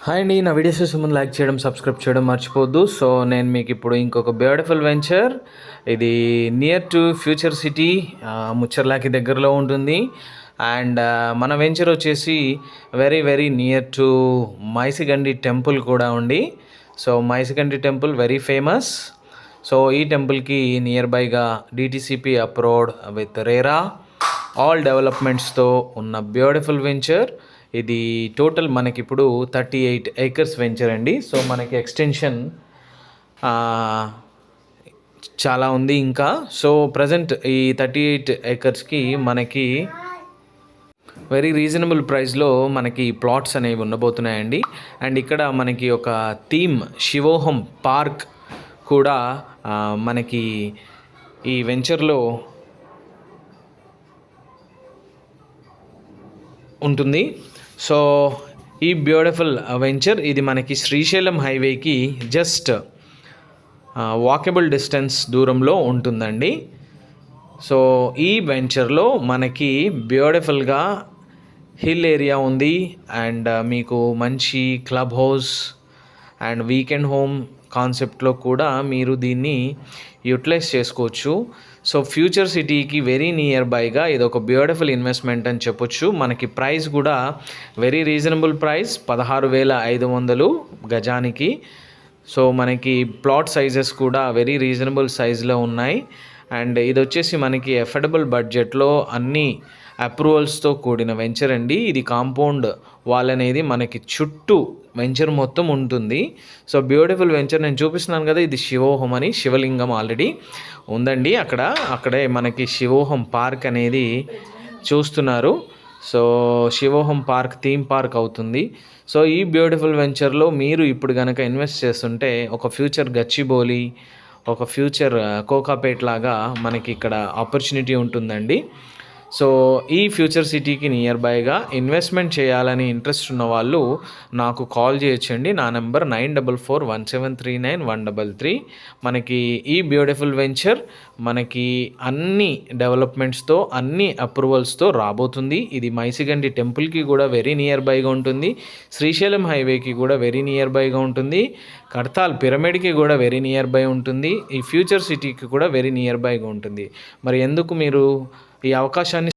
Hi అండి, నా videos చూసే ముందు లైక్ చేయడం, సబ్స్క్రైబ్ చేయడం మర్చిపోవద్దు. సో నేను మీకు ఇప్పుడు ఇంకొక బ్యూటిఫుల్ వెంచర్, ఇది నియర్ టు ఫ్యూచర్ సిటీ, ముచ్చర్లాకి దగ్గరలో ఉంటుంది. అండ్ మన వెంచర్ వచ్చేసి very very near to Maisigandi temple కూడా ఉంది. So Maisigandi temple very famous. So ఈ టెంపుల్కి నియర్ బైగా DTCP approved with RERA all డెవలప్మెంట్స్తో ఉన్న బ్యూటిఫుల్ వెంచర్. ఇది టోటల్ మనకి ఇప్పుడు 38 acres వెంచర్ అండి. సో మనకి ఎక్స్టెన్షన్ చాలా ఉంది ఇంకా. సో ప్రజెంట్ ఈ 38 acresకి మనకి వెరీ రీజనబుల్ ప్రైస్లో మనకి ప్లాట్స్ అనేవి ఉండబోతున్నాయండి. అండ్ ఇక్కడ మనకి ఒక థీమ్ శివోహం పార్క్ కూడా మనకి ఈ వెంచర్లో ఉంటుంది. సో ఈ బ్యూటిఫుల్ వెంచర్ ఇది మనకి శ్రీశైలం హైవేకి జస్ట్ వాకబుల్ డిస్టెన్స్ దూరంలో ఉంటుందండి. సో ఈ వెంచర్లో మనకి బ్యూటిఫుల్గా హిల్ ఏరియా ఉంది. అండ్ మీకు మంచి club house and weekend home కాన్సెప్ట్లో కూడా మీరు దీన్ని యూటిలైజ్ చేసుకోవచ్చు. సో ఫ్యూచర్ సిటీకి వెరీ నియర్ బైగా ఇది ఒక బ్యూటిఫుల్ ఇన్వెస్ట్మెంట్ అని చెప్పొచ్చు. మనకి ప్రైస్ కూడా వెరీ రీజనబుల్ ప్రైస్, 16,500 గజానికి. సో మనకి ప్లాట్ సైజెస్ కూడా వెరీ రీజనబుల్ సైజులో ఉన్నాయి. అండ్ ఇది వచ్చేసి మనకి ఎఫర్డబుల్ బడ్జెట్లో అన్ని అప్రూవల్స్తో కూడిన వెంచర్ అండి. ఇది కాంపౌండ్ వాల్ అనేది మనకి చుట్టూ వెంచర్ మొత్తం ఉంటుంది. సో బ్యూటిఫుల్ వెంచర్ నేను చూపిస్తున్నాను కదా, ఇది శివోహం అని, శివలింగం ఆల్రెడీ ఉందండి అక్కడే మనకి శివోహం పార్క్ అనేది చూస్తున్నారు. సో శివోహం పార్క్ థీమ్ పార్క్ అవుతుంది. సో ఈ బ్యూటిఫుల్ వెంచర్లో మీరు ఇప్పుడు కనుక ఇన్వెస్ట్ చేస్తుంటే ఒక ఫ్యూచర్ గచ్చిబౌలి, ఒక ఫ్యూచర్ కోకాపేట్ లాగా మనకి ఇక్కడ ఆపర్చునిటీ ఉంటుందండి. సో ఈ ఫ్యూచర్ సిటీకి నియర్ బైగా ఇన్వెస్ట్మెంట్ చేయాలని ఇంట్రెస్ట్ ఉన్న వాళ్ళు నాకు కాల్ చేయొచ్చండి. నా నెంబర్ 9447391133. మనకి ఈ బ్యూటిఫుల్ వెంచర్ మనకి అన్ని డెవలప్మెంట్స్తో అన్ని అప్రూవల్స్తో రాబోతుంది. ఇది మైసిగండి టెంపుల్కి కూడా వెరీ నియర్ బైగా ఉంటుంది, శ్రీశైలం హైవేకి కూడా వెరీ నియర్ బైగా ఉంటుంది, కడతాల్ పిరమిడ్కి కూడా వెరీ నియర్ బై ఉంటుంది, ఈ ఫ్యూచర్ సిటీకి కూడా వెరీ నియర్ బైగా ఉంటుంది. మరి ఎందుకు మీరు ఈ అవకాశాన్ని